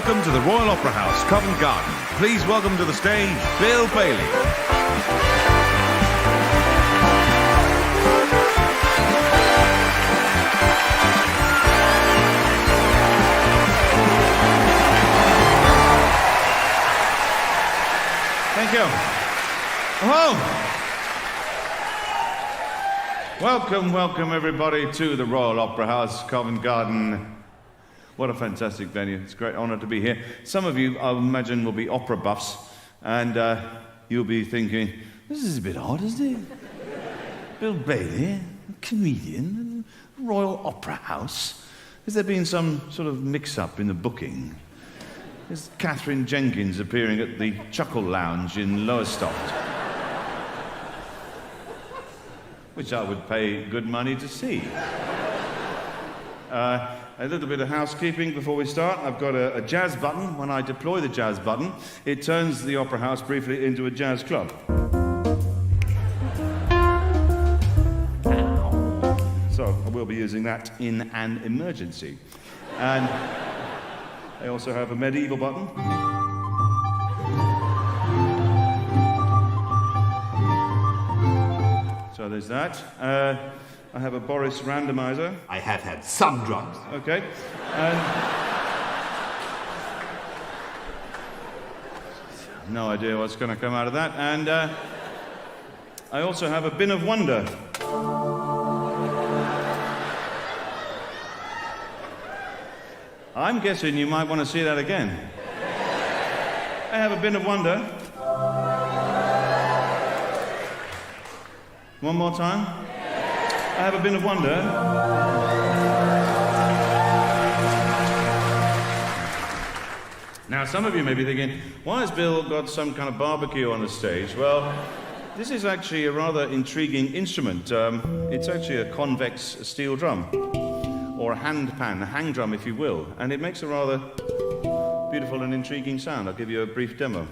Welcome to the Royal Opera House, Covent Garden. Please welcome to the stage, Bill Bailey. Thank you. Hello. Welcome everybody to the Royal Opera House, Covent Garden. What a fantastic venue. It's a great honour to be here. Some of you, I imagine, will be opera buffs, and you'll be thinking, this is a bit odd, isn't it? Bill Bailey, a comedian, Royal Opera House. Has there been some sort of mix-up in the booking? Is Catherine Jenkins appearing at the Chuckle Lounge in Lowestoft? Which I would pay good money to see. A little bit of housekeeping before we start. I've got a jazz button. When I deploy the jazz button, it turns the Opera House briefly into a jazz club. So I will be using that in an emergency. And I also have a medieval button. So there's that. I have a Boris randomizer. I have had some drugs. Okay. No idea what's going to come out of that. And I also have a bin of wonder. I'm guessing you might want to see that again. I have a bin of wonder. One more time. I have a bin of wonder. Now, some of you may be thinking, why has Bill got some kind of barbecue on the stage? Well, this is actually a rather intriguing instrument. It's actually a convex steel drum, or a hand pan, a hang drum, if you will, and it makes a rather beautiful and intriguing sound. I'll give you a brief demo.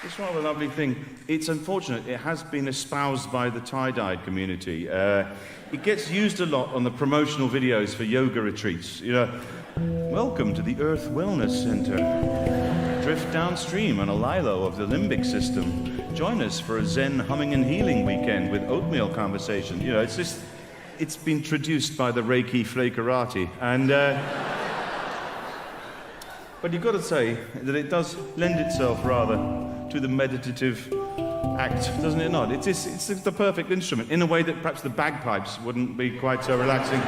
This rather lovely thing. It's unfortunate, it has been espoused by the tie-dyed community. It gets used a lot on the promotional videos for yoga retreats. You know, welcome to the Earth Wellness Center. Drift downstream on a lilo of the limbic system. Join us for a Zen humming and healing weekend with oatmeal conversation. You know, it's been traduced by the Reiki flakerati. And, but you've got to say that it does lend itself rather to the meditative act, doesn't it not? It's the perfect instrument, in a way that perhaps the bagpipes wouldn't be quite so relaxing.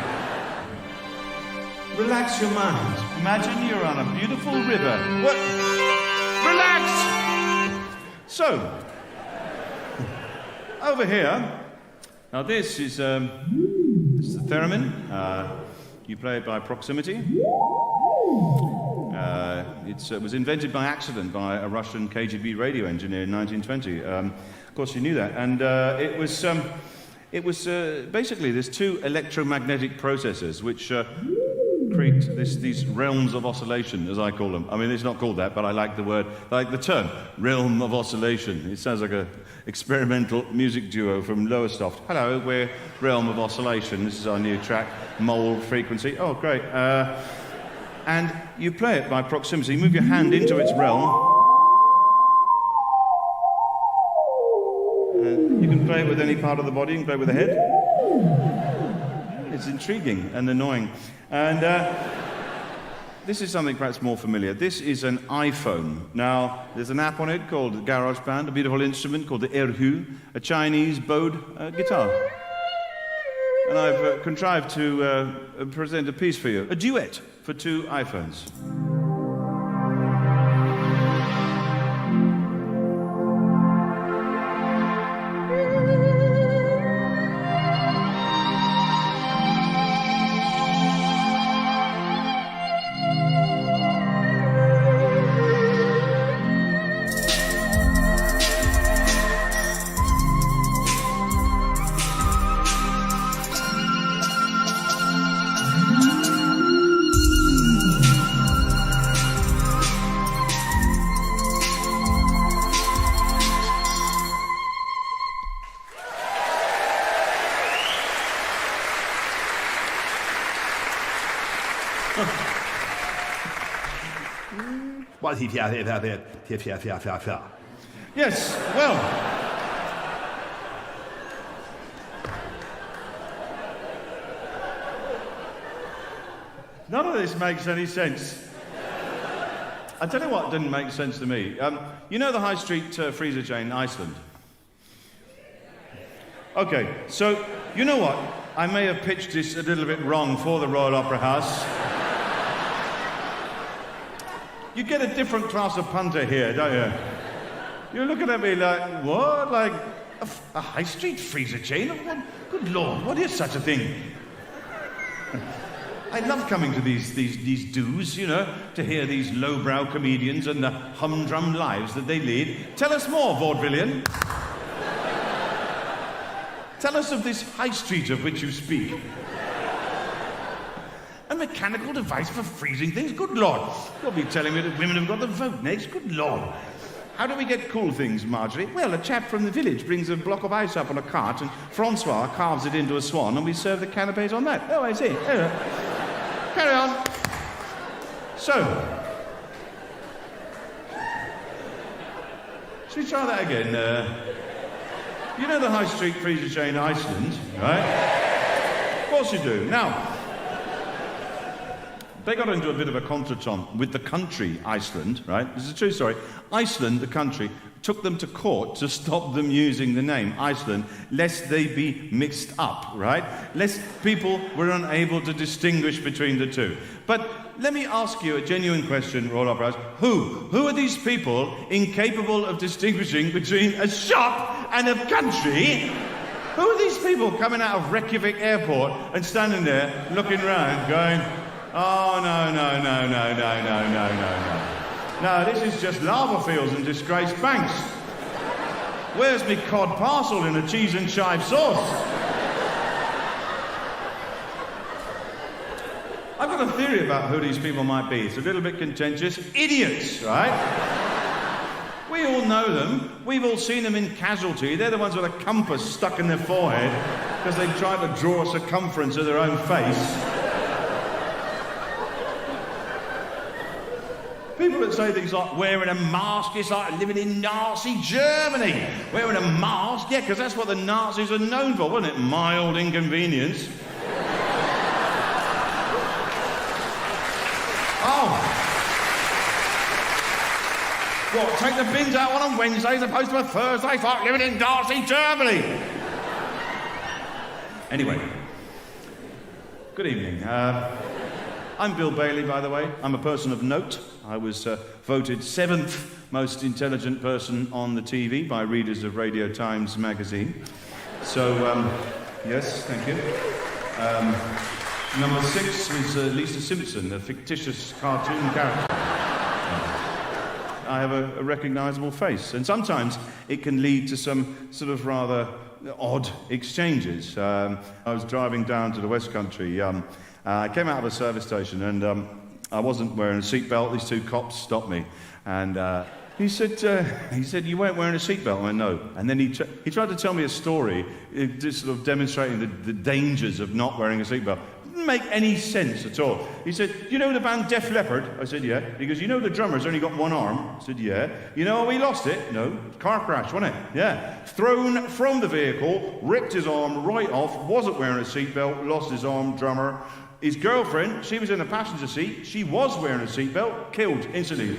Relax your mind. Imagine you're on a beautiful river. What? Relax! So, over here, now this is the theremin. You play it by proximity. It was invented by accident by a Russian KGB radio engineer in 1920. Of course, you knew that. And it was basically there's two electromagnetic processes which create these realms of oscillation, as I call them. I mean, it's not called that, but I like the term, realm of oscillation. It sounds like an experimental music duo from Lowestoft. Hello, we're Realm of Oscillation. This is our new track, Mold Frequency. Oh, great. And you play it by proximity. You move your hand into its realm. You can play it with any part of the body. You can play it with the head. It's intriguing and annoying. And this is something perhaps more familiar. This is an iPhone. Now, there's an app on it called GarageBand, a beautiful instrument called the erhu, a Chinese bowed guitar. And I've contrived to present a piece for you, a duet for two iPhones. Yes, well. None of this makes any sense. I tell you what didn't make sense to me. You know the high street freezer chain in Iceland? Okay, so you know what? I may have pitched this a little bit wrong for the Royal Opera House. You get a different class of punter here, don't you? You're looking at me like, what? Like a high street freezer chain? Good Lord, what is such a thing? I love coming to these do's, you know, to hear these lowbrow comedians and the humdrum lives that they lead. Tell us more, vaudevillian. Tell us of this high street of which you speak. A mechanical device for freezing things? Good Lord. You'll be telling me that women have got the vote next? Good Lord. How do we get cool things, Marjorie? Well, a chap from the village brings a block of ice up on a cart and Francois carves it into a swan and we serve the canapes on that. Oh, I see. Carry on. So, should we try that again? You know the high street freezer chain in Iceland, right? Of course you do. Now, they got into a bit of a contretemps with the country Iceland, right? This is a true story. Iceland, the country, took them to court to stop them using the name Iceland, lest they be mixed up, right? Lest people were unable to distinguish between the two. But let me ask you a genuine question, Royal Opera House. Who are these people incapable of distinguishing between a shop and a country? Who are these people coming out of Reykjavik Airport and standing there looking around going, oh, no. No, this is just lava fields and disgraced banks. Where's me cod parcel in a cheese and chive sauce? I've got a theory about who these people might be. It's a little bit contentious. Idiots, right? We all know them. We've all seen them in Casualty. They're the ones with a compass stuck in their forehead because they tried to draw a circumference of their own face. People that say things like, wearing a mask is like living in Nazi Germany. Wearing a mask? Yeah, because that's what the Nazis are known for, wasn't it? Mild inconvenience. Oh. What, take the bins out on a Wednesday as opposed to a Thursday? It's like living in Nazi Germany. Anyway, good evening. I'm Bill Bailey, by the way. I'm a person of note. I was voted 7th most intelligent person on the TV by readers of Radio Times magazine. So, yes, thank you. Number 6 was Lisa Simpson, a fictitious cartoon character. I have a recognisable face, and sometimes it can lead to some sort of rather odd exchanges. I was driving down to the West Country. I came out of a service station and I wasn't wearing a seatbelt. These two cops stopped me, and he said, "You weren't wearing a seatbelt." I went, "No." And then he tried to tell me a story, just sort of demonstrating the dangers of not wearing a seatbelt. Didn't make any sense at all. He said, "You know the band Def Leppard?" I said, "Yeah." He goes, "You know the drummer's only got one arm?" I said, "Yeah." "You know how he lost it?" "No." "Car crash, wasn't it?" "Yeah." "Thrown from the vehicle, ripped his arm right off, wasn't wearing a seatbelt, lost his arm, drummer. His girlfriend, she was in the passenger seat, she was wearing a seatbelt, killed instantly."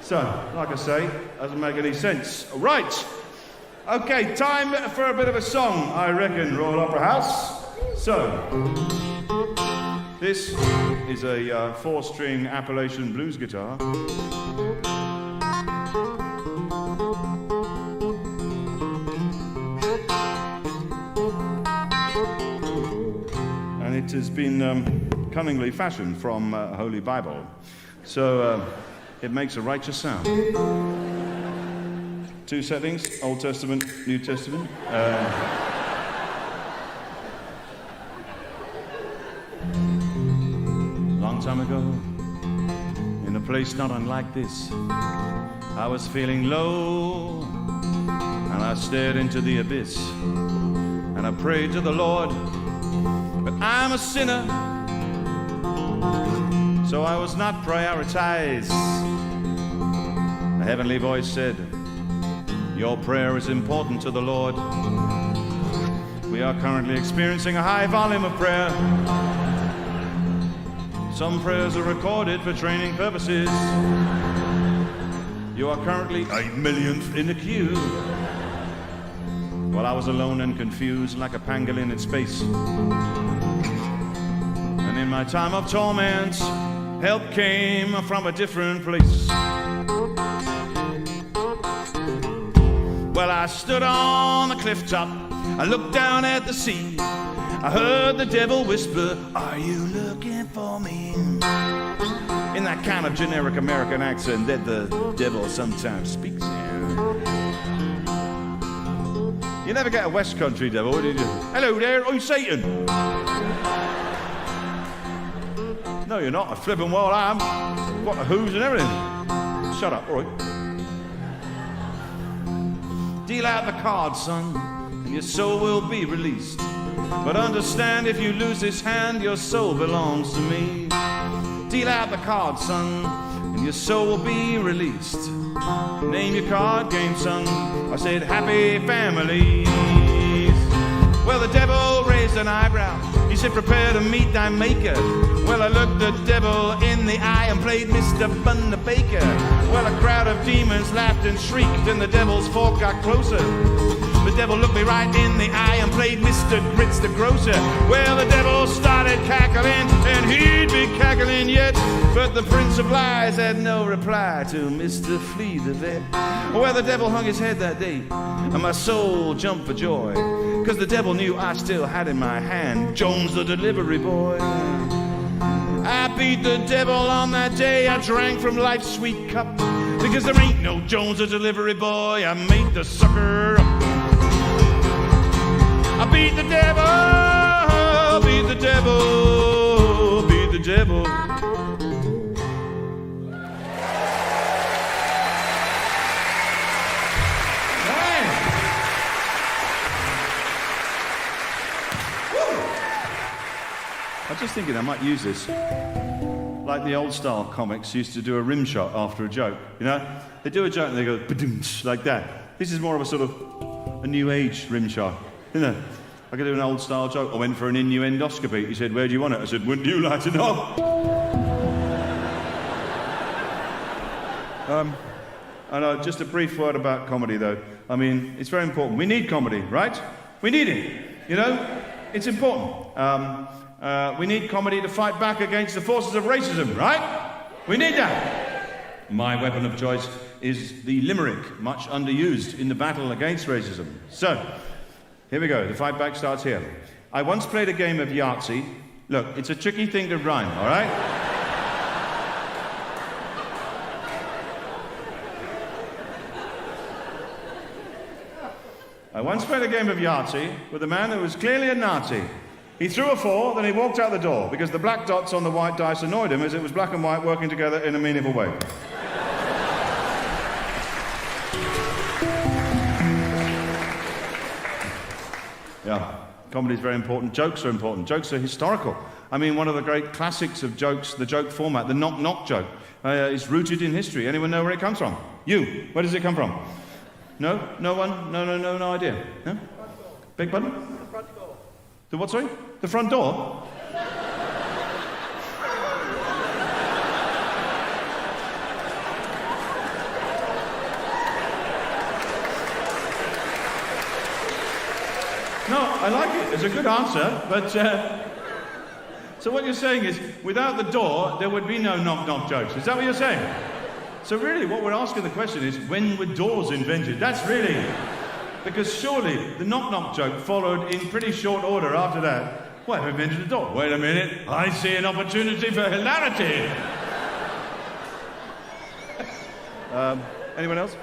So, like I say, doesn't make any sense. Right. Okay, time for a bit of a song, I reckon, Royal Opera House. So, this is a 4-string Appalachian blues guitar. And it has been cunningly fashioned from Holy Bible. So, it makes a righteous sound. 2 settings, Old Testament, New Testament. Long time ago, in a place not unlike this, I was feeling low, and I stared into the abyss, and and I prayed to the Lord. But I'm a sinner, so I was not prioritized. A heavenly voice said, your prayer is important to the Lord. We are currently experiencing a high volume of prayer. Some prayers are recorded for training purposes. You are currently a millionth in the queue. While I was alone and confused like a pangolin in space. And in my time of torment, help came from a different place. Well, I stood on the cliff top, I looked down at the sea. I heard the devil whisper, are you looking for me? In that kind of generic American accent that the devil sometimes speaks in. You never get a West Country devil, do you? Hello there, I'm Satan. No, you're not. I flippin' well am. Got the who's and everything. Shut up, all right. Deal out the cards, son, and your soul will be released. But understand, if you lose this hand, your soul belongs to me. Deal out the cards, son, and your soul will be released. Name your card game, son. I said, happy families. Well, the devil raised an eyebrow. He said, prepare to meet thy maker. Well, I looked the devil in the eye and played Mr. Bun the Baker. Well, a crowd of demons laughed and shrieked, and the devil's fork got closer. The devil looked me right in the eye and played Mr. Grits the Grocer. Well, the devil started cackling, and he'd be cackling yet. But the Prince of Lies had no reply to Mr. Flea the Vet. Well, the devil hung his head that day, and my soul jumped for joy. 'Cause the devil knew I still had in my hand Jones the delivery boy. I beat the devil on that day. I drank from life's sweet cup. Because there ain't no Jones the delivery boy. I made the sucker up. I beat the devil, beat the devil, beat the devil. I was just thinking I might use this. Like the old style comics used to do a rim shot after a joke. You know? They do a joke and they go ba-doom-sh, like that. This is more of a sort of a new age rim shot. You know? I could do an old style joke. I went for an innuendoscopy. He said, where do you want it? I said, wouldn't you like to know? And just a brief word about comedy, though. I mean, it's very important. We need comedy, right? We need it. You know? It's important. We need comedy to fight back against the forces of racism, right? We need that. My weapon of choice is the limerick, much underused in the battle against racism. So, here we go. The fight back starts here. I once played a game of Yahtzee. Look, it's a tricky thing to rhyme, all right? I once played a game of Yahtzee with a man who was clearly a Nazi. He threw a 4, then he walked out the door because the black dots on the white dice annoyed him as it was black and white working together in a meaningful way. Yeah, comedy is very important. Jokes are important. Jokes are historical. I mean, one of the great classics of jokes, the joke format, the knock-knock joke, is rooted in history. Anyone know where it comes from? You. Where does it come from? No? No one? No idea. No? Big button? The front door. The what, sorry? The front door? No, I like it. It's a good answer, but... So what you're saying is, without the door, there would be no knock-knock jokes. Is that what you're saying? So really, what we're asking the question is, when were doors invented? That's really... Because surely the knock-knock joke followed in pretty short order after that. Well, who invented the door? Wait a minute. I see an opportunity for hilarity. Anyone else?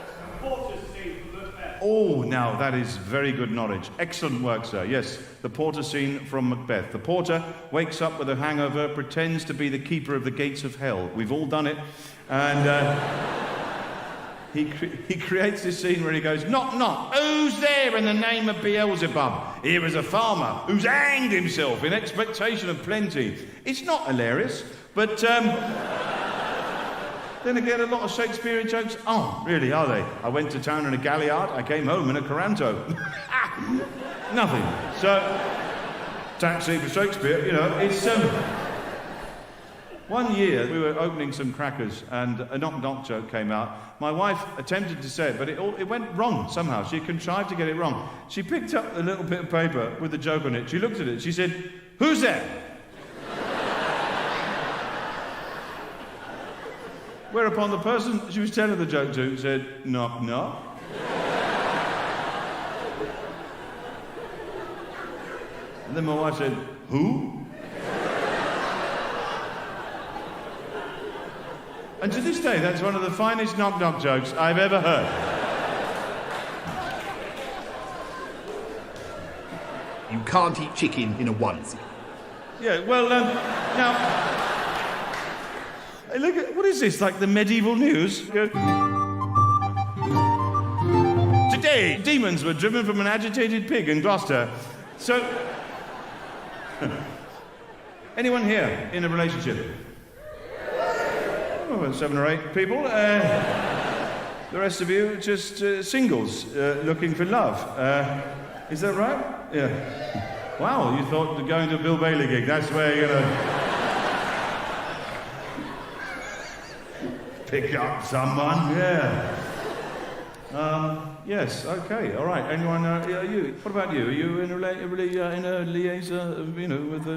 Oh, now that is very good knowledge. Excellent work, sir. Yes, the porter scene from Macbeth. The porter wakes up with a hangover, pretends to be the keeper of the gates of hell. We've all done it. And he creates this scene where he goes, knock, knock, who's there in the name of Beelzebub? Here is a farmer who's hanged himself in expectation of plenty. It's not hilarious, but then again, a lot of Shakespearean jokes aren't really, are they? I went to town in a galliard, I came home in a Coranto. Nothing. So, taxi for Shakespeare, you know, it's... One year, we were opening some crackers and a knock-knock joke came out. My wife attempted to say it, but it went wrong somehow. She contrived to get it wrong. She picked up a little bit of paper with the joke on it. She looked at it. She said, "Who's there?" Whereupon the person she was telling the joke to said, "Knock, knock." And then my wife said, "Who?" And to this day, that's one of the finest knock-knock jokes I've ever heard. You can't eat chicken in a onesie. Yeah, well, now... Hey, look at... What is this, like the medieval news? Today, demons were driven from an agitated pig in Gloucester. So... Anyone here in a relationship? Oh, 7 or 8 people. The rest of you just singles looking for love. Is that right? Yeah. Wow, you thought going to a Bill Bailey gig, that's where you're going to pick up someone? Yeah. Yes, okay, all right. Anyone, you? What about you? Are you in a liaison, you know, with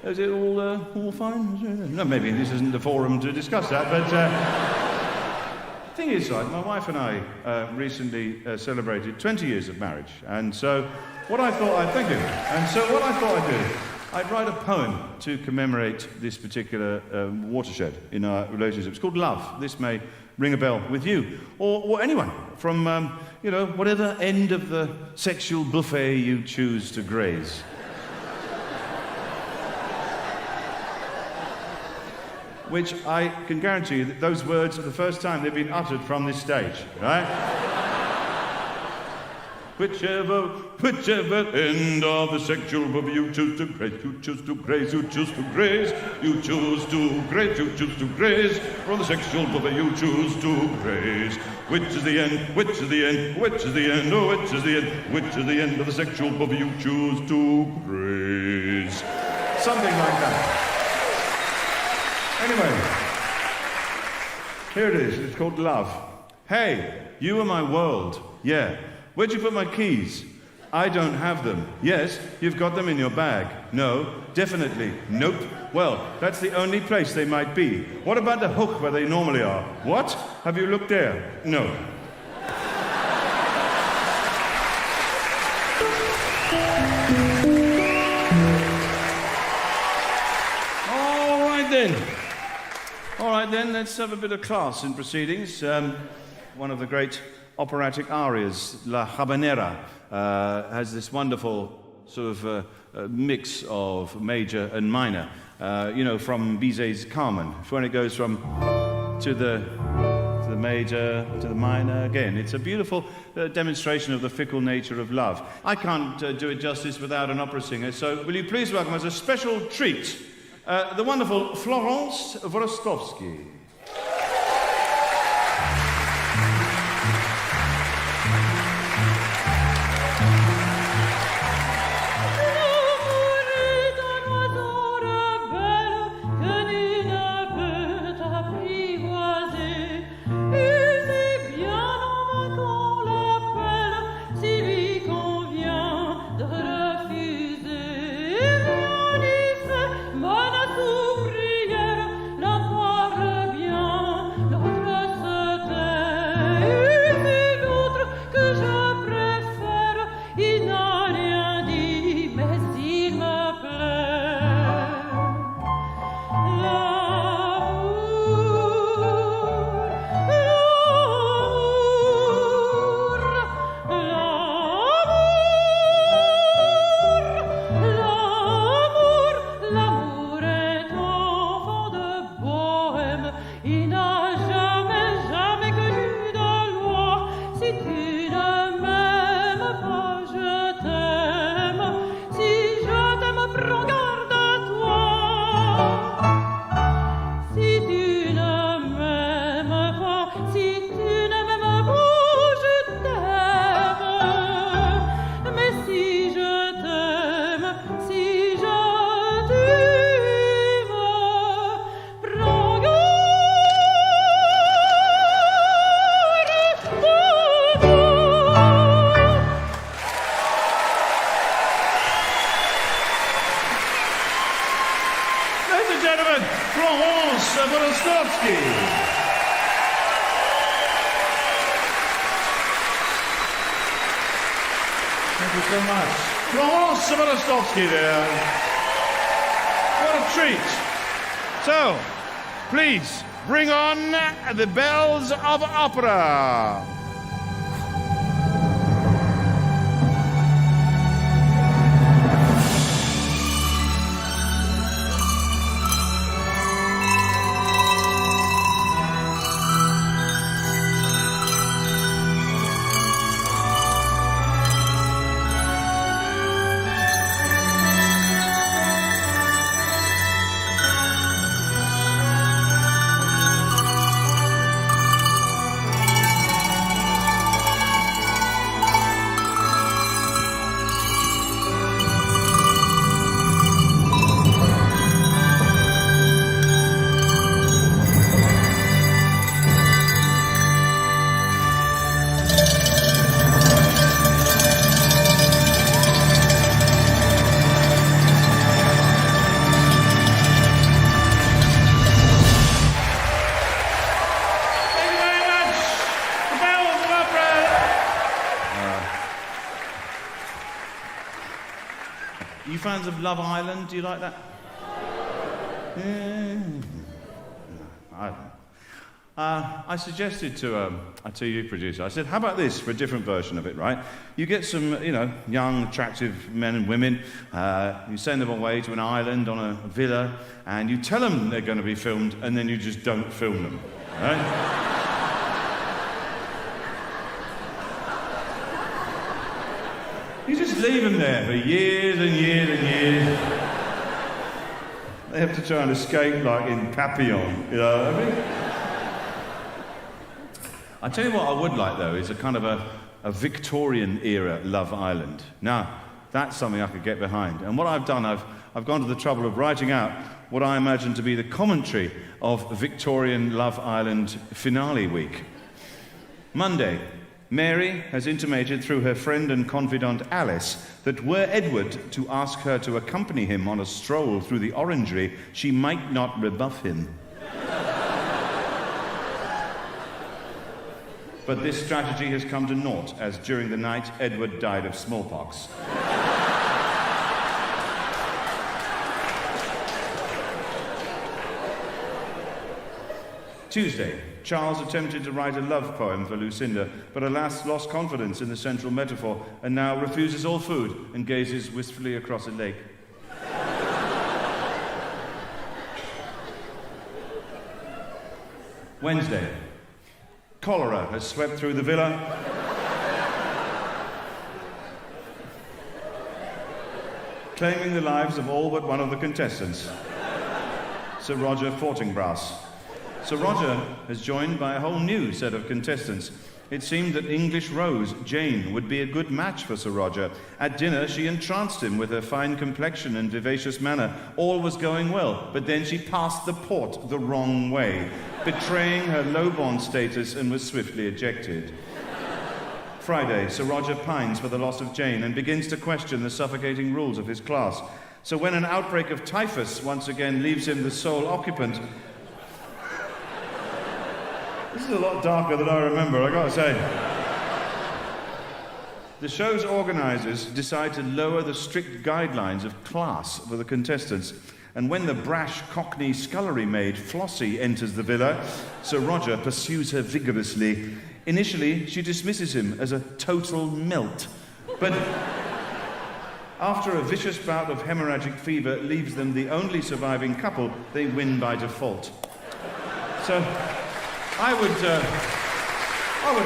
is it all fine? No, maybe this isn't the forum to discuss that, but the thing is, like, my wife and I recently celebrated 20 years of marriage, and so what I thought I'd do, I'd write a poem to commemorate this particular watershed in our relationship. It's called Love. This may ring a bell with you, or anyone from, you know, whatever end of the sexual buffet you choose to graze. Which I can guarantee you that those words are the first time they've been uttered from this stage, right? Whichever end of the sexual buffet you choose to graze, you choose to graze, you choose to graze, you choose to graze, you choose to graze, from the sexual buffet you choose to graze. Which is the end, which is the end, which is the end, oh, which is the end, which is the end of the sexual buffet you choose to graze. Something like that. Anyway, here it is. It's called Love. Hey, you are my world. Yeah. Where'd you put my keys? I don't have them. Yes, you've got them in your bag. No, definitely. Nope. Well, that's the only place they might be. What about the hook where they normally are? What? Have you looked there? No. All right then, let's have a bit of class in proceedings. One of the great operatic arias, La Habanera, has this wonderful sort of mix of major and minor, you know, from Bizet's Carmen. When it goes from to the major to the minor again. It's a beautiful demonstration of the fickle nature of love. I can't do it justice without an opera singer, so will you please welcome as a special treat the wonderful Florence Wrostowski. Mana su prière, la poire bien Thank you so much. Florence Savarostovsky there. What a treat. So, please, bring on the bells of opera. You fans of Love Island? Do you like that? I suggested to a TV producer, I said, how about this for a different version of it, right? You get some, young, attractive men and women, you send them away to an island on a villa, and you tell them they're going to be filmed, and then you just don't film them, right? You just leave them there for years and years and years. They have to try and escape like in Papillon, you know what I mean? I tell you what I would like, though, is a kind of a Victorian-era Love Island. Now, that's something I could get behind. And what I've done, I've gone to the trouble of writing out what I imagine to be the commentary of Victorian Love Island finale week. Monday. Mary has intimated through her friend and confidant Alice that were Edward to ask her to accompany him on a stroll through the orangery, she might not rebuff him. But this strategy has come to naught, as during the night Edward died of smallpox. Tuesday. Charles attempted to write a love poem for Lucinda, but alas lost confidence in the central metaphor and now refuses all food and gazes wistfully across a lake. Wednesday. Cholera has swept through the villa. Claiming the lives of all but one of the contestants, Sir Roger Fortinbras. Sir Roger is joined by a whole new set of contestants. It seemed that English Rose, Jane, would be a good match for Sir Roger. At dinner, she entranced him with her fine complexion and vivacious manner. All was going well, but then she passed the port the wrong way, betraying her low-born status and was swiftly ejected. Friday, Sir Roger pines for the loss of Jane and begins to question the suffocating rules of his class. So when an outbreak of typhus once again leaves him the sole occupant... This is a lot darker than I remember, I gotta say. The show's organisers decide to lower the strict guidelines of class for the contestants, and when the brash Cockney scullery maid Flossie enters the villa, Sir Roger pursues her vigorously. Initially, she dismisses him as a total melt, but after a vicious bout of hemorrhagic fever leaves them the only surviving couple, they win by default. So... I would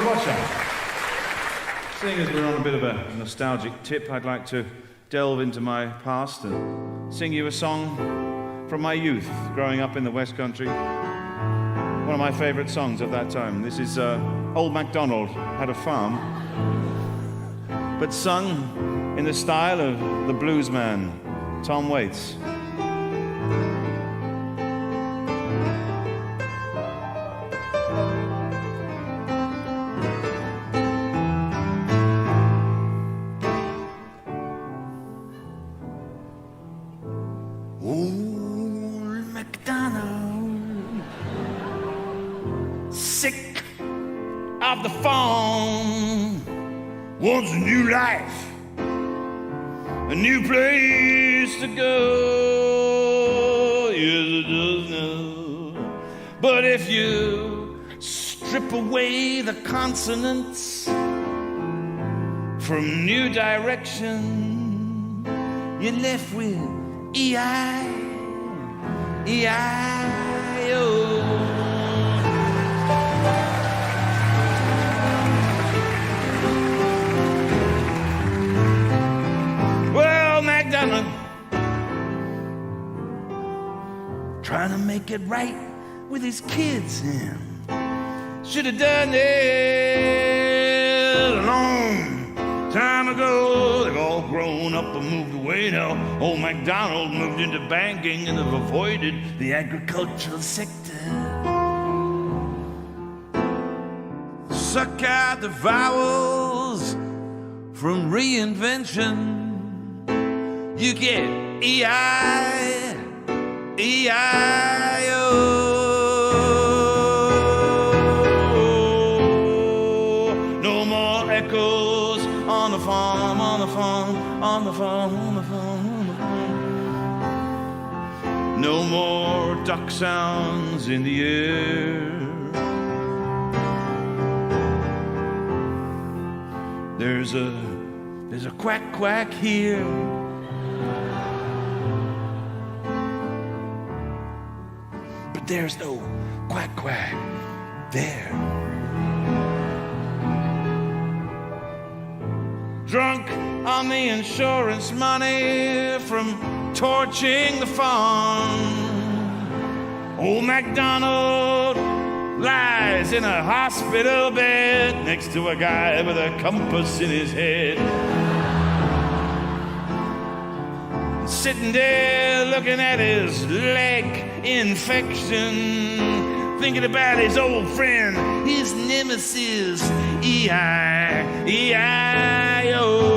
watch that. Seeing as we're on a bit of a nostalgic tip, I'd like to delve into my past and sing you a song from my youth, growing up in the West Country. One of my favourite songs of that time. This is Old MacDonald Had a Farm, but sung in the style of the blues man, Tom Waits. Sick of the farm, wants a new life, a new place to go. Yes, it does now. But if you strip away the consonants from new direction, you're left with E-I, E-I-O. Well, MacDonald, trying to make it right with his kids, should have done it a long time ago. They've all grown up and moved away now. Old MacDonald moved into banking and have avoided the agricultural sector. Suck out the vowels from reinvention. You get E-I, E-I-O. No more echoes on the farm, on the farm, on the farm, on the farm, on the farm. No more duck sounds in the air. There's a quack quack here. But there's no quack quack there. Drunk on the insurance money from torching the farm, old MacDonald lies in a hospital bed next to a guy with a compass in his head. Sitting there looking at his leg infection, thinking about his old friend, his nemesis, E-I, E-I-O.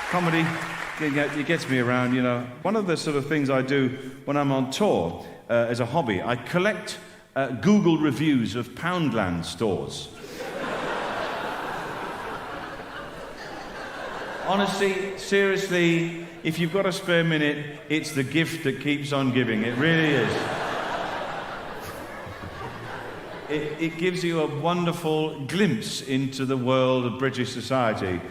Comedy, it gets me around, you know. One of the sort of things I do when I'm on tour as a hobby, I collect Google reviews of Poundland stores. Honestly, seriously, if you've got a spare minute, it's the gift that keeps on giving. It really is. It gives you a wonderful glimpse into the world of British society.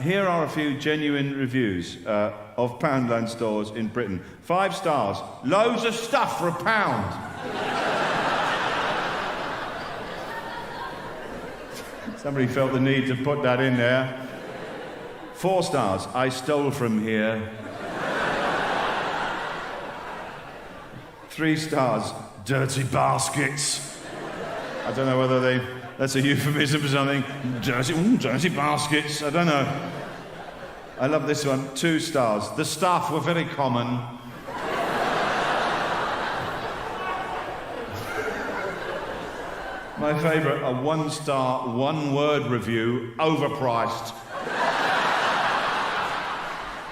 Here are a few genuine reviews of Poundland stores in Britain. 5 stars. Loads of stuff for £1. Somebody felt the need to put that in there. 4 stars. I stole from here. 3 stars. Dirty baskets. I don't know whether that's a euphemism for something. Dirty baskets. I don't know. I love this one. 2 stars. The staff were very common. My favourite, a 1-star, 1-word review, overpriced.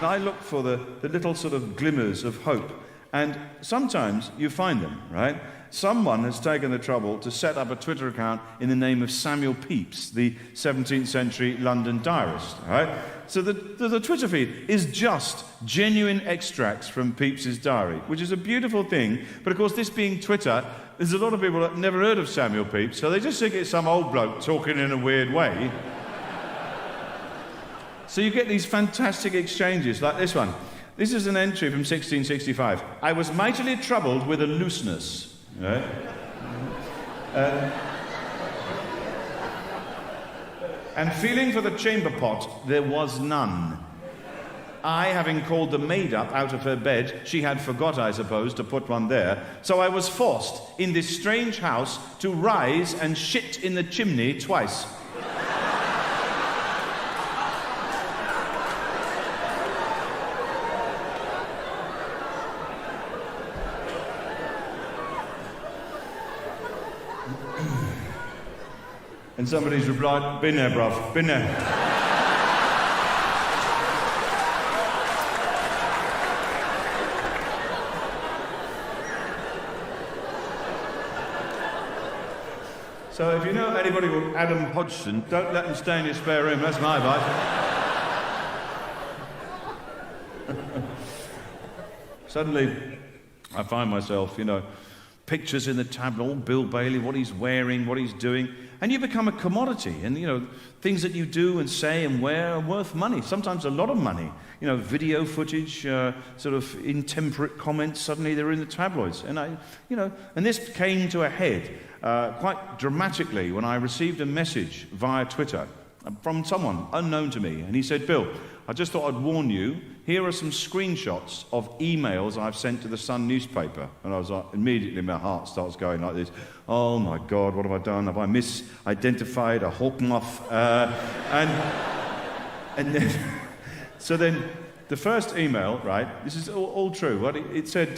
I look for the little sort of glimmers of hope, and sometimes you find them, right? Someone has taken the trouble to set up a Twitter account in the name of Samuel Pepys, the 17th century London diarist, right? So the Twitter feed is just genuine extracts from Pepys's diary, which is a beautiful thing. But of course, this being Twitter, there's a lot of people that have never heard of Samuel Pepys, so they just think it's some old bloke talking in a weird way. So you get these fantastic exchanges like this one. This is an entry from 1665. I was mightily troubled with a looseness. Right? And feeling for the chamber pot, there was none. I, having called the maid up out of her bed, she had forgot, I suppose, to put one there. So I was forced, in this strange house, to rise and shit in the chimney twice. And somebody's replied, been there, bruv, been there. So if you know anybody called Adam Hodgson, don't let them stay in your spare room. That's my advice. Suddenly, I find myself, pictures in the tabloid, Bill Bailey, what he's wearing, what he's doing, and you become a commodity. And, things that you do and say and wear are worth money, sometimes a lot of money. Video footage, sort of intemperate comments, suddenly they're in the tabloids. And and this came to a head quite dramatically when I received a message via Twitter from someone unknown to me. And he said, Bill, I just thought I'd warn you, here are some screenshots of emails I've sent to the Sun newspaper. And I was like, immediately my heart starts going like this. Oh my God, what have I done? Have I misidentified a hawk moth? And then, so then the first email, right, this is all true. What it said,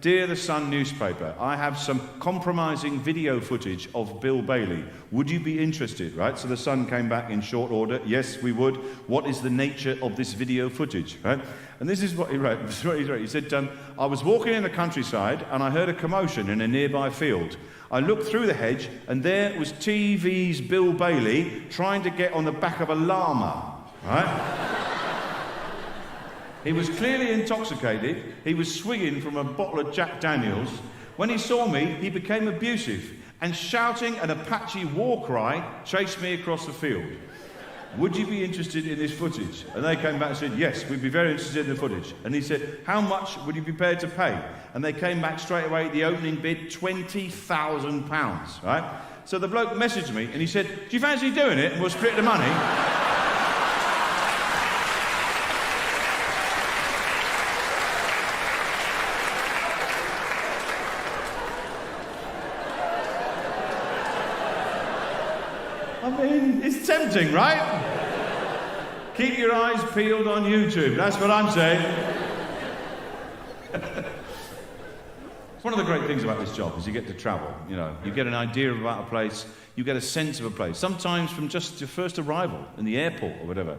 Dear the Sun newspaper, I have some compromising video footage of Bill Bailey. Would you be interested, right? So the Sun came back in short order. Yes, we would. What is the nature of this video footage, right? And this is what he wrote. This is what he wrote. He said, I was walking in the countryside and I heard a commotion in a nearby field. I looked through the hedge and there was TV's Bill Bailey trying to get on the back of a llama, right? He was clearly intoxicated. He was swinging from a bottle of Jack Daniels. When he saw me, he became abusive and shouting an Apache war cry chased me across the field. Would you be interested in this footage? And they came back and said, yes, we'd be very interested in the footage. And he said, how much would you be prepared to pay? And they came back straight away, the opening bid, £20,000, right? So the bloke messaged me and he said, do you fancy doing it? And we'll split the money. I mean, it's tempting, right? Keep your eyes peeled on YouTube. That's what I'm saying. One of the great things about this job is you get to travel. You get an idea about a place, you get a sense of a place. Sometimes from just your first arrival in the airport or whatever.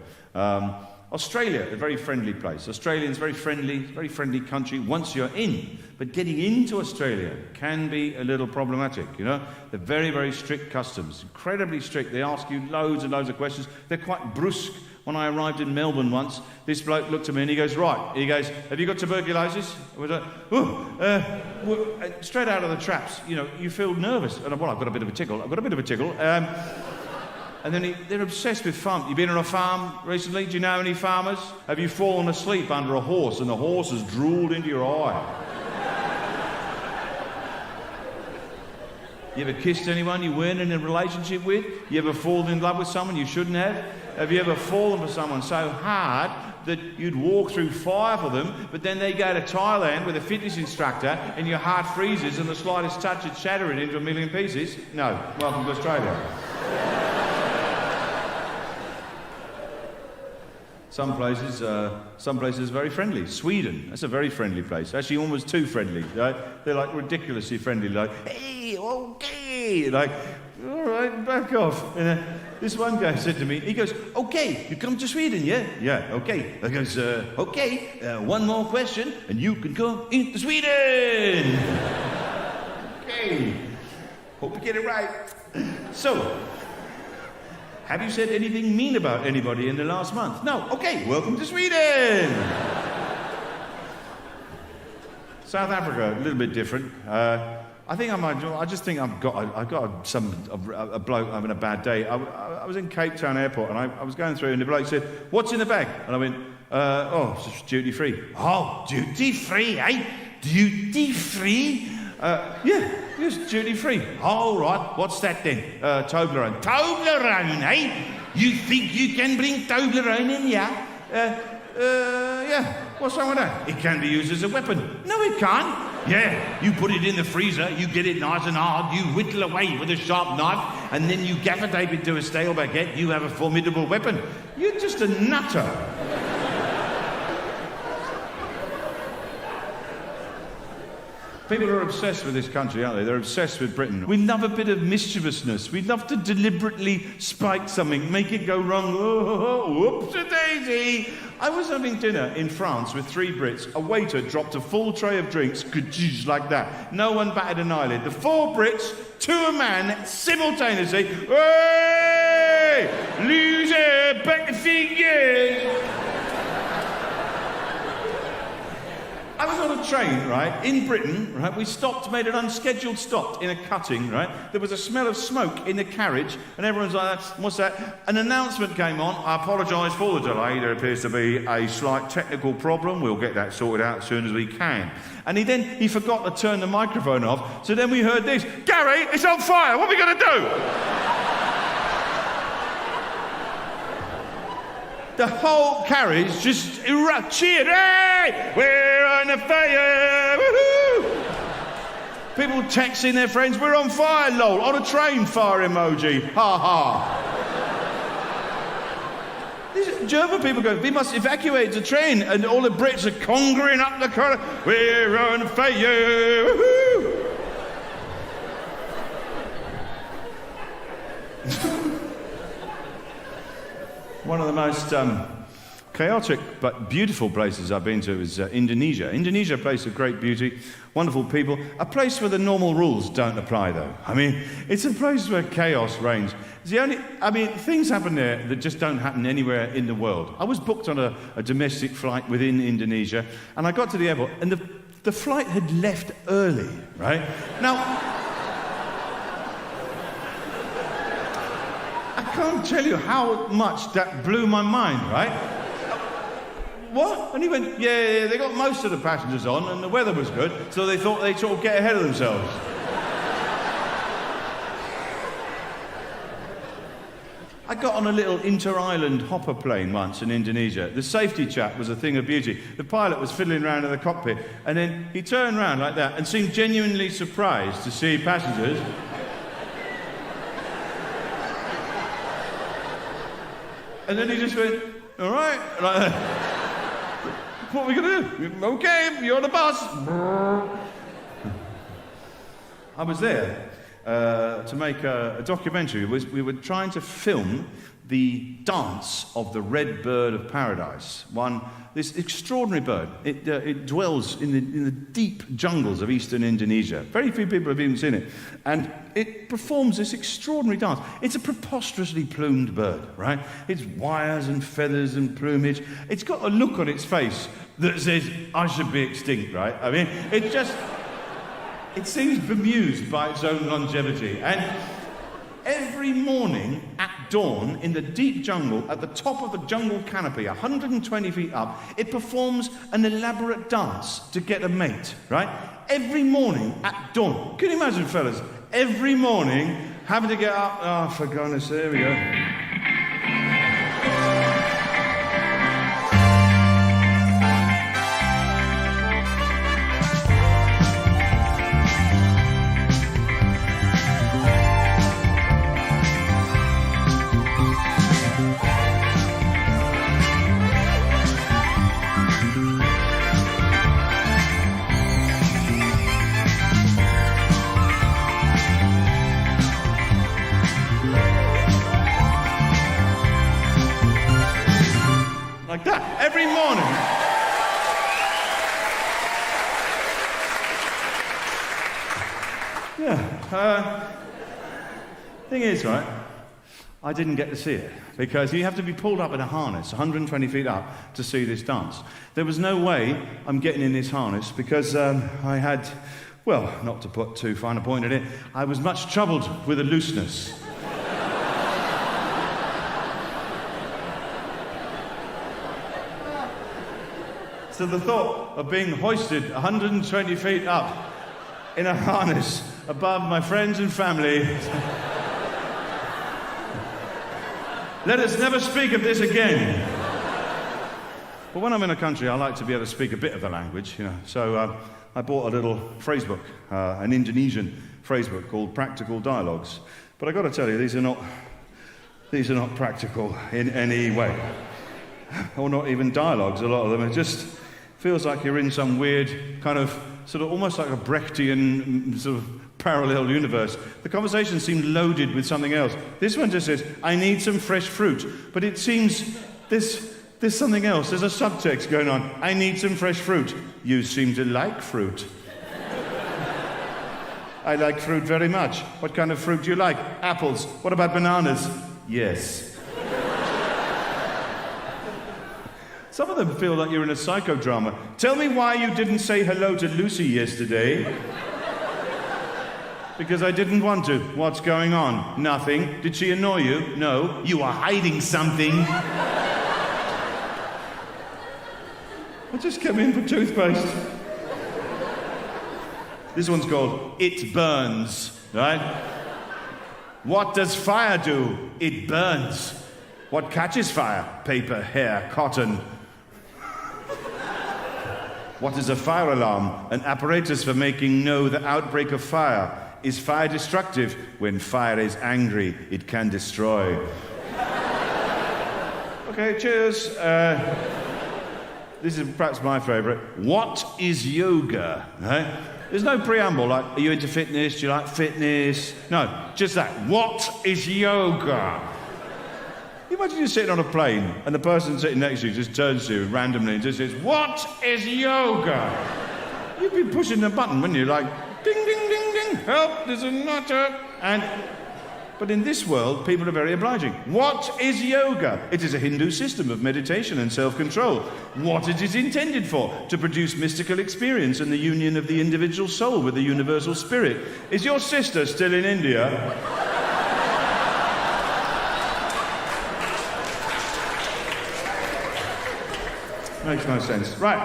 Australia, a very friendly place. Australians, very friendly country once you're in. But getting into Australia can be a little problematic, They're very, very strict customs, incredibly strict. They ask you loads and loads of questions. They're quite brusque. When I arrived in Melbourne once, this bloke looked at me and he goes, right. He goes, have you got tuberculosis? I was like, straight out of the traps, you feel nervous. And I've got a bit of a tickle. And then they're obsessed with farm. You been on a farm recently? Do you know any farmers? Have you fallen asleep under a horse and the horse has drooled into your eye? You ever kissed anyone you weren't in a relationship with? You ever fallen in love with someone you shouldn't have? Have you ever fallen for someone so hard that you'd walk through fire for them, but then they go to Thailand with a fitness instructor and your heart freezes and the slightest touch would shatter it into a million pieces? No. Welcome to Australia. Some places are very friendly. Sweden, that's a very friendly place. Actually, almost too friendly. Right? They're like ridiculously friendly. Like, hey, okay. Like, all right, back off. And this one guy said to me, he goes, okay, you come to Sweden, yeah? Yeah, okay. I goes, okay, one more question, and you can come into Sweden. Okay. Hope you get it right. So, have you said anything mean about anybody in the last month? No. Okay, welcome to Sweden. South Africa, a little bit different. I just think I've got a bloke having a bad day. I was in Cape Town Airport and I was going through and the bloke said, what's in the bag? And I went, it's just duty free. Oh, duty free, eh? Duty free? Yeah, it's duty free. All right, what's that then? Toblerone. Toblerone, eh? You think you can bring Toblerone in, yeah? Yeah. What's wrong with that? It can be used as a weapon. No, it can't. Yeah, you put it in the freezer, you get it nice and hard, you whittle away with a sharp knife, and then you gaffer tape it to a stale baguette, you have a formidable weapon. You're just a nutter. People are obsessed with this country, aren't they? They're obsessed with Britain. We love a bit of mischievousness. We love to deliberately spike something, make it go wrong. Oh, whoops-a-daisy. I was having dinner in France with 3 Brits. A waiter dropped a full tray of drinks, like that. No one batted an eyelid. The 4 Brits, to a man, simultaneously, hey! Loser, back to figure! I was on a train, right, in Britain, right, we stopped, made an unscheduled stop in a cutting, right, there was a smell of smoke in the carriage, and everyone's like, what's that? An announcement came on, I apologise for the delay, there appears to be a slight technical problem, we'll get that sorted out as soon as we can. And he forgot to turn the microphone off, so then we heard this, Gary, it's on fire, what are we going to do? The whole carriage just cheered. Hey, we're on a fire! Woohoo! People texting their friends, we're on fire, lol. On a train, fire emoji. Ha ha. These German people go, we must evacuate the train, and all the Brits are conquering up the corner. We're on fire! Woohoo! One of the most chaotic but beautiful places I've been to is Indonesia. Indonesia, a place of great beauty, wonderful people, a place where the normal rules don't apply though. I mean, it's a place where chaos reigns. It's the only, things happen there that just don't happen anywhere in the world. I was booked on a domestic flight within Indonesia, and I got to the airport, and the flight had left early, right? Now, I can't tell you how much that blew my mind, right? What? And he went, yeah, they got most of the passengers on and the weather was good, so they thought they'd sort of get ahead of themselves. I got on a little inter-island hopper plane once in Indonesia. The safety chap was a thing of beauty. The pilot was fiddling around in the cockpit, and then he turned around like that and seemed genuinely surprised to see passengers. And then he just went, all right, like that. What are we going to do? Okay, you're on the bus. I was there to make a documentary. We were trying to film the dance of the red bird of paradise. This extraordinary bird. It dwells in the deep jungles of eastern Indonesia. Very few people have even seen it. And it performs this extraordinary dance. It's a preposterously plumed bird, right? It's wires and feathers and plumage. It's got a look on its face that says, I should be extinct, right? I mean, it seems bemused by its own longevity. And every morning at dawn in the deep jungle, at the top of the jungle canopy, 120 feet up, it performs an elaborate dance to get a mate, right? Every morning at dawn. Can you imagine, fellas? Every morning having to get up. Oh, for goodness, there we go. Like that, every morning. Yeah. Thing is, right, I didn't get to see it because you have to be pulled up in a harness 120 feet up to see this dance. There was no way I'm getting in this harness because I had, well, not to put too fine a point in it, I was much troubled with a looseness. So the thought of being hoisted 120 feet up in a harness above my friends and family. Let us never speak of this again. But when I'm in a country, I like to be able to speak a bit of the language, you know. So I bought a little phrase book, an Indonesian phrase book called Practical Dialogues. But I've got to tell you, these are not practical in any way. Or not even dialogues, a lot of them. It just feels like you're in some weird kind of sort of almost like a Brechtian sort of parallel universe. The conversation seemed loaded with something else. This one just says, I need some fresh fruit. But it seems there's something else. There's a subtext going on. I need some fresh fruit. You seem to like fruit. I like fruit very much. What kind of fruit do you like? Apples. What about bananas? Yes. Some of them feel like you're in a psychodrama. Tell me why you didn't say hello to Lucy yesterday. Because I didn't want to. What's going on? Nothing. Did she annoy you? No. You are hiding something. I just came in for toothpaste. This one's called It Burns, right? What does fire do? It burns. What catches fire? Paper, hair, cotton. What is a fire alarm? An apparatus for making know the outbreak of fire. Is fire destructive? When fire is angry, it can destroy. Okay, cheers. This is perhaps my favourite. What is yoga? Right? There's no preamble, like, are you into fitness? Do you like fitness? No, just that. What is yoga? You imagine you're sitting on a plane and the person sitting next to you just turns to you randomly and just says, what is yoga? You'd be pushing the button, wouldn't you? Like, ding, ding, ding, ding, help, there's a nutter. But in this world, people are very obliging. What is yoga? It is a Hindu system of meditation and self-control. What it is intended for? To produce mystical experience and the union of the individual soul with the universal spirit. Is your sister still in India? Makes no sense. Right.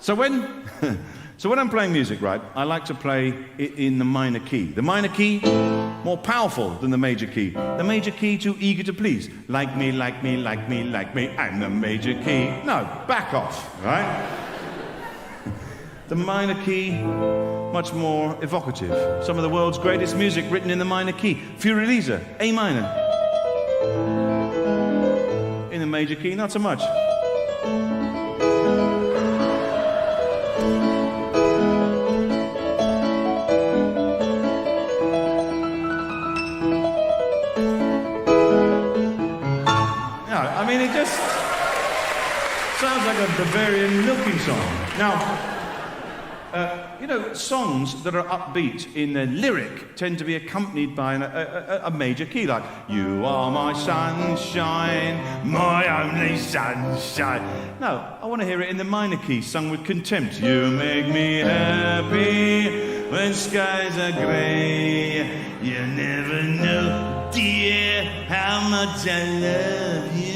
So when I'm playing music, right, I like to play it in the minor key. The minor key, more powerful than the major key. The major key, too eager to please. Like me, like me, like me, like me, I'm the major key. No, back off, right? The minor key, much more evocative. Some of the world's greatest music written in the minor key. Fiorelisa, A minor. In the major key, not so much. It just sounds like a Bavarian milking song. Now, songs that are upbeat in their lyric tend to be accompanied by a major key, like, you are my sunshine, my only sunshine. No, I want to hear it in the minor key, sung with contempt. You make me happy when skies are grey. You never know, dear, how much I love you.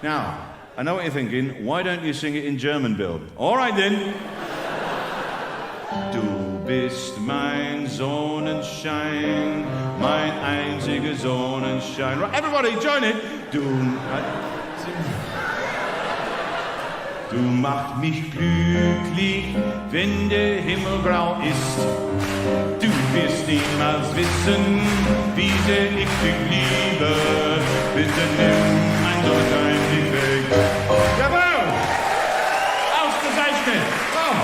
Now, I know what you're thinking. Why don't you sing it in German, Bill? All right, then. Du bist mein Sonnenschein, mein einziger Sonnenschein. Right, everybody, join it. Du machst mich glücklich, wenn der Himmel grau ist. Du wirst niemals wissen, wie sehr ich dich liebe. Bitte nimm mein Sonnenschein nicht weg. Jawohl! Ausgezeichnet! Oh,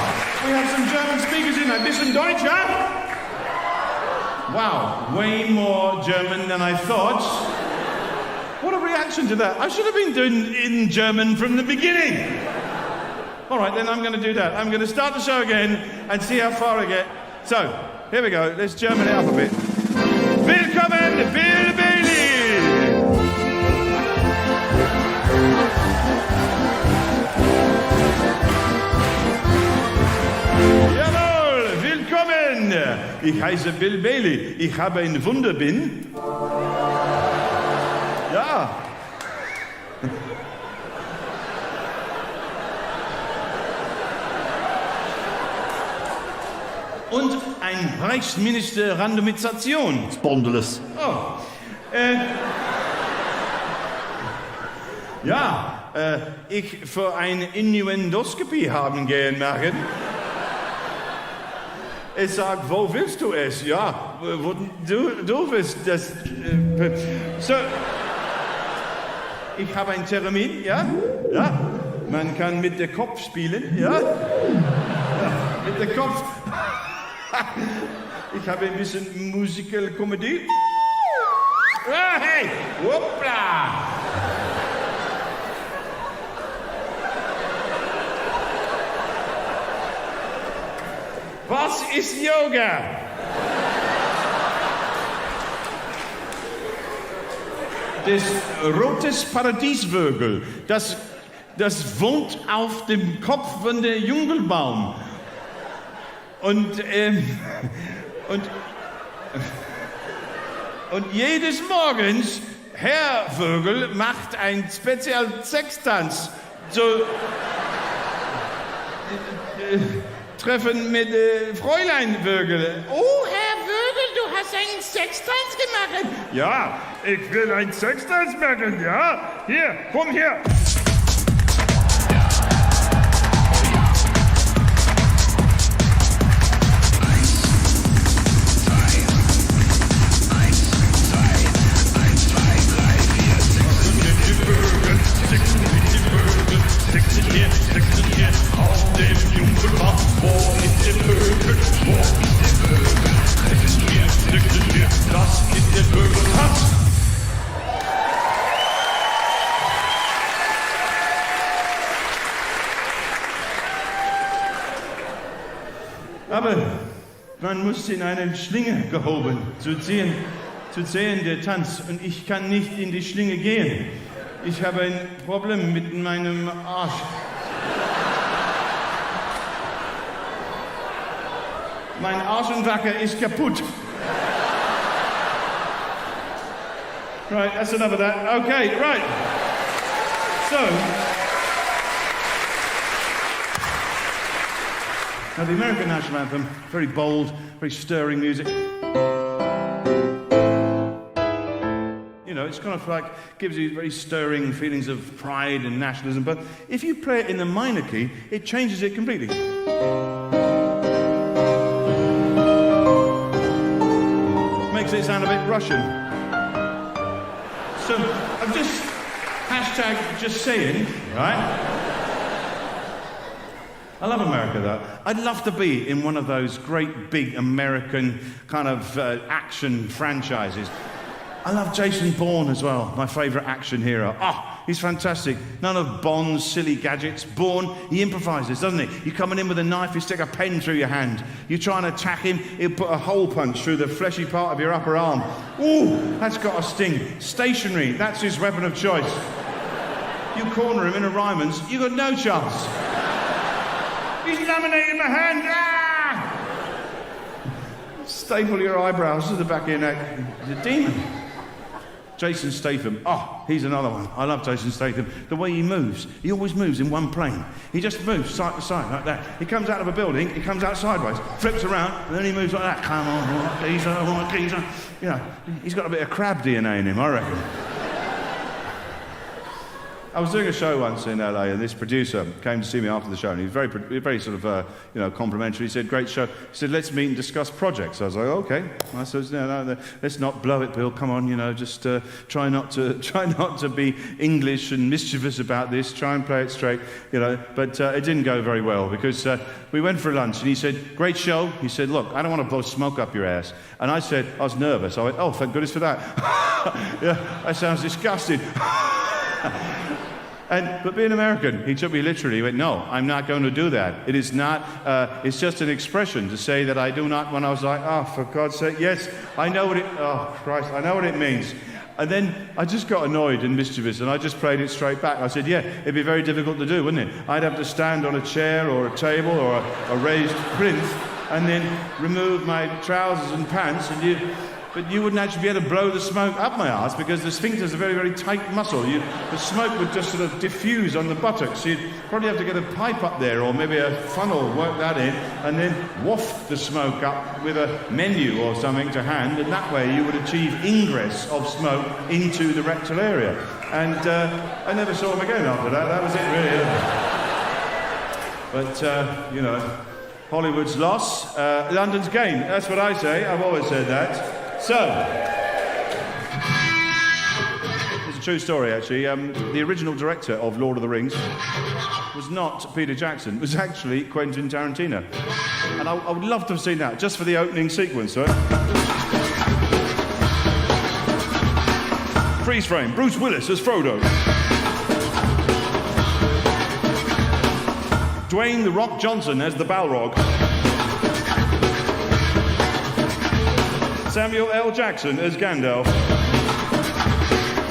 we have some German speakers in. Ein bisschen Deutsch, ja? Wow, way more German than I thought. What a reaction to that. I should have been doing in German from the beginning. All right, then I'm going to do that. I'm going to start the show again and see how far I get. So, here we go. Let's German it up a bit. Willkommen, Bill Bailey! Jawohl, willkommen! Ich heiße Bill Bailey. Ich habe ein Wunderbin. Ja. Und ein Reichsminister Randomisation. Spondylos. Oh. Ich für eine Innuendoskopie haben gehen machen. Ich sag, wo willst du es? Ja, wo, du willst das. So, ich habe einen Termin, ja? Ja. Man kann mit der Kopf spielen, ja? Ja, mit der Kopf. Ich habe ein bisschen Musical Comedy. Ah, hey, hoppla! Was ist Yoga? Das rotes Paradiesvögel, das wohnt auf dem Kopf von der Jungelbaum. Und jedes Morgens, Herr Vögel macht einen speziellen Sextanz. So Treffen mit Fräulein Vögel. Oh, Herr Vögel, du hast einen Sextanz gemacht. Ja, ich will einen Sextanz machen, ja. Hier, komm her. Aber man muss in eine Schlinge gehoben, zu ziehen der Tanz. Und ich kann nicht in die Schlinge gehen. Ich habe ein Problem mit meinem Arsch. Mein Arschenwacker ist kaputt. Right, that's enough of that. Okay, right. So, now the American national anthem, very bold, very stirring music. You know, it's kind of like, gives you very stirring feelings of pride and nationalism, but if you play it in the minor key, it changes it completely. Makes it sound a bit Russian. So, I'm just, #just saying, right? I love America, though. I'd love to be in one of those great big American kind of action franchises. I love Jason Bourne as well, my favourite action hero. Oh, he's fantastic. None of Bond's silly gadgets. Bourne, he improvises, doesn't he? You're coming in with a knife, you stick a pen through your hand. You try and attack him, he'll put a hole punch through the fleshy part of your upper arm. Ooh, that's got a sting. Stationary, that's his weapon of choice. You corner him in a Ryman's, you got no chance. He's laminating my hand. Ah! Staple your eyebrows to the back of your neck. He's a demon. Jason Statham. Oh, he's another one. I love Jason Statham. The way he moves. He always moves in one plane. He just moves side to side like that. He comes out of a building, he comes out sideways, flips around, and then he moves like that. Come on, what geezer. You know, he's got a bit of crab DNA in him, I reckon. I was doing a show once in LA, and this producer came to see me after the show, and he was very sort of, complimentary. He said, "Great show." He said, "Let's meet and discuss projects." I was like, "Okay." I said, "No, let's not blow it, Bill. Come on, just try not to be English and mischievous about this. Try and play it straight, But it didn't go very well because we went for lunch, and he said, "Great show." He said, "Look, I don't want to blow smoke up your ass." And I said, I was nervous. I went, "Oh, thank goodness for that." Yeah, that sounds disgusting. But being American, he took me literally. He went, "No, I'm not going to do that. It is not, it's just an expression to say that I do not," when I was like, "Oh, for God's sake, yes, I know what I know what it means." And then I just got annoyed and mischievous, and I just played it straight back. I said, "Yeah, it'd be very difficult to do, wouldn't it? I'd have to stand on a chair or a table or a raised plinth and then remove my trousers and pants, but you wouldn't actually be able to blow the smoke up my arse because the sphincter is a very, very tight muscle. The smoke would just sort of diffuse on the buttocks. You'd probably have to get a pipe up there or maybe a funnel, work that in, and then waft the smoke up with a menu or something to hand, and that way you would achieve ingress of smoke into the rectal area." And I never saw him again after that. That was it, really. But, Hollywood's loss, London's gain. That's what I say. I've always said that. So, there's a true story, actually. The original director of Lord of the Rings was not Peter Jackson. It was actually Quentin Tarantino. And I would love to have seen that, just for the opening sequence, right? Freeze frame, Bruce Willis as Frodo. Dwayne "The Rock" Johnson as the Balrog. Samuel L. Jackson as Gandalf.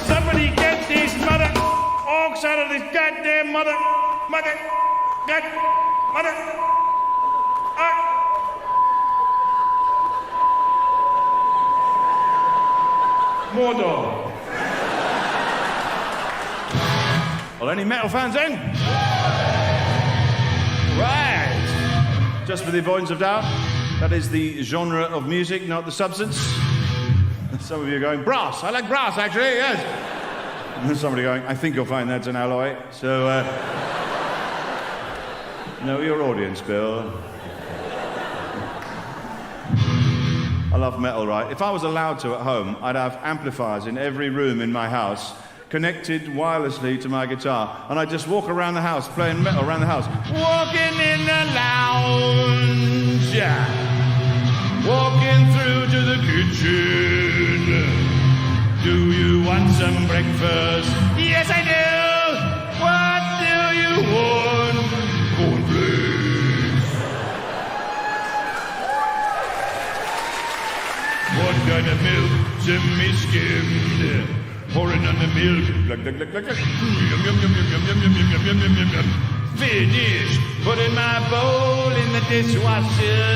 Somebody get these mother orcs out of this goddamn mother. Mordor. Well, any metal fans in? Right. Just for the avoidance of doubt, that is the genre of music, not the substance. Some of you are going, brass. I like brass, actually, yes. And there's somebody going, I think you'll find that's an alloy. So, know your audience, Bill. I love metal, right? If I was allowed to at home, I'd have amplifiers in every room in my house, connected wirelessly to my guitar, and I'd just walk around the house playing metal around the house. Walking in the lounge, walking through to the kitchen. Do you want some breakfast? Yes, I do. What do you want? Cornflakes. What kind of milk? Semi-skimmed. Pouring on the milk. Glug, glug, glug, glug, glug. Yum, yum, yum, yum, yum, yum, yum, yum, yum, yum, yum, yum. Finish. Putting my bowl in the dishwasher.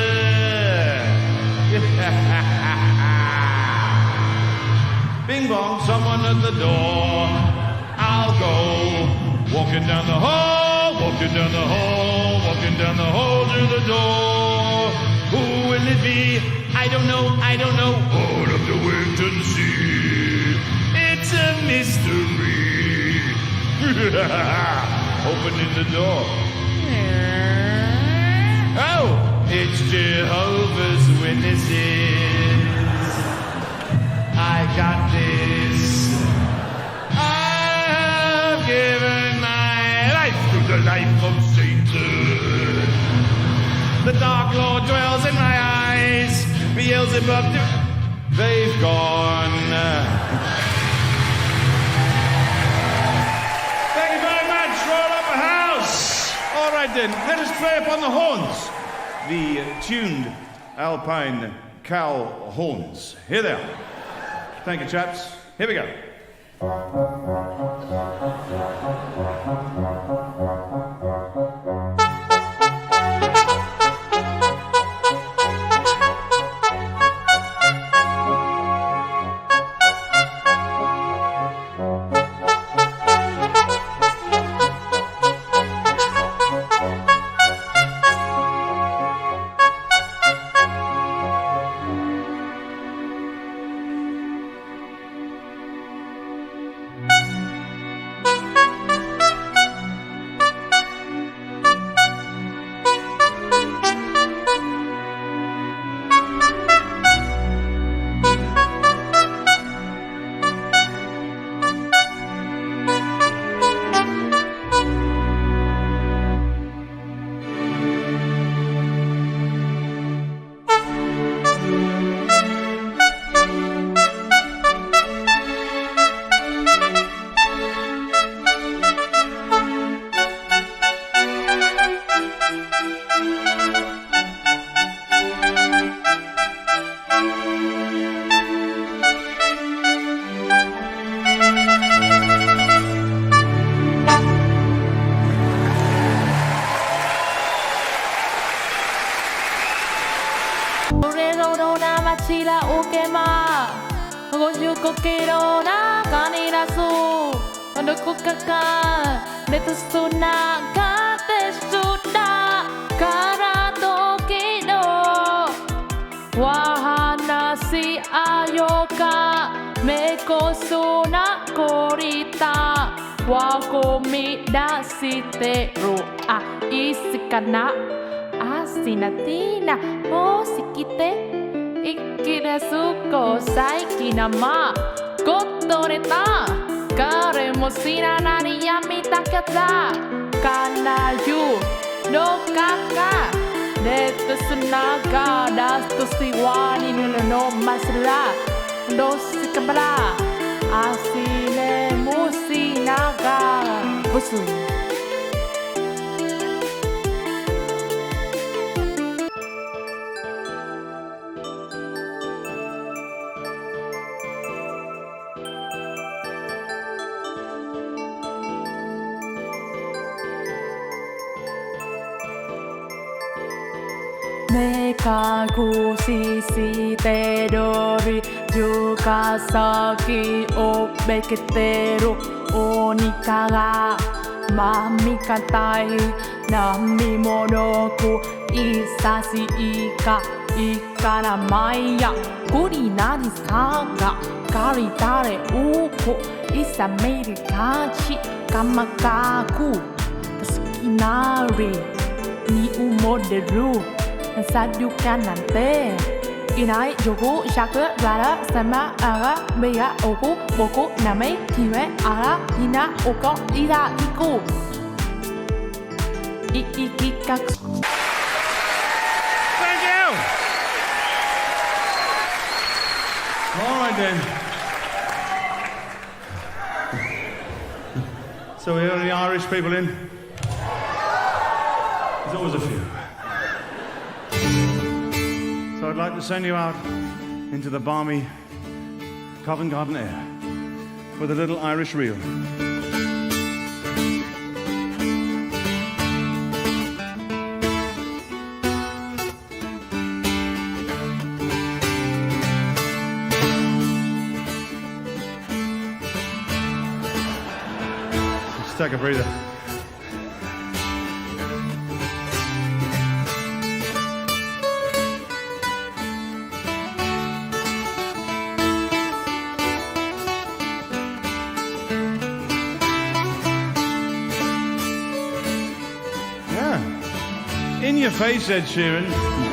Bing bong, someone at the door. I'll go. Walking down the hall, walking down the hall, walking down the hall to the door. Who will it be? I don't know, I don't know. I'll have to wait and see. It's a mystery. Opening the door. Oh, it's Jehovah's Witnesses. I got this. I have given my life to the life of Satan. The Dark Lord dwells in my eyes. Beelzebub, they've gone. Thank you very much. Roll up a house. All right then, let us play upon the horns. The tuned Alpine cow horns. Here they are. Thank you, chaps. Here we go. Asinatina, mosikite, ikirasuko, saikina ma, kotoreta, ka musina nani yami takata kana you no kaka Dete sunaga das tu siwani no masla dos sikabla asile musinaga busu 내가 고시시 때려리 juga saki obeketeru onikaga mami katai nami monoku isasi ika ikara maya kuri nani saga kari tare uko isa meiri kachi kamakaku sukinari ni umoderu Sadukan nanti Inai yoku shaka rara sama aga Mea oku boku name kime aga Hina oko ira iku Ikikak Thank you! All right then. So we have any Irish people in? There's always a few. So I'd like to send you out into the balmy Covent Garden air with a little Irish reel. Just take a breather. In your face, Ed Sheeran.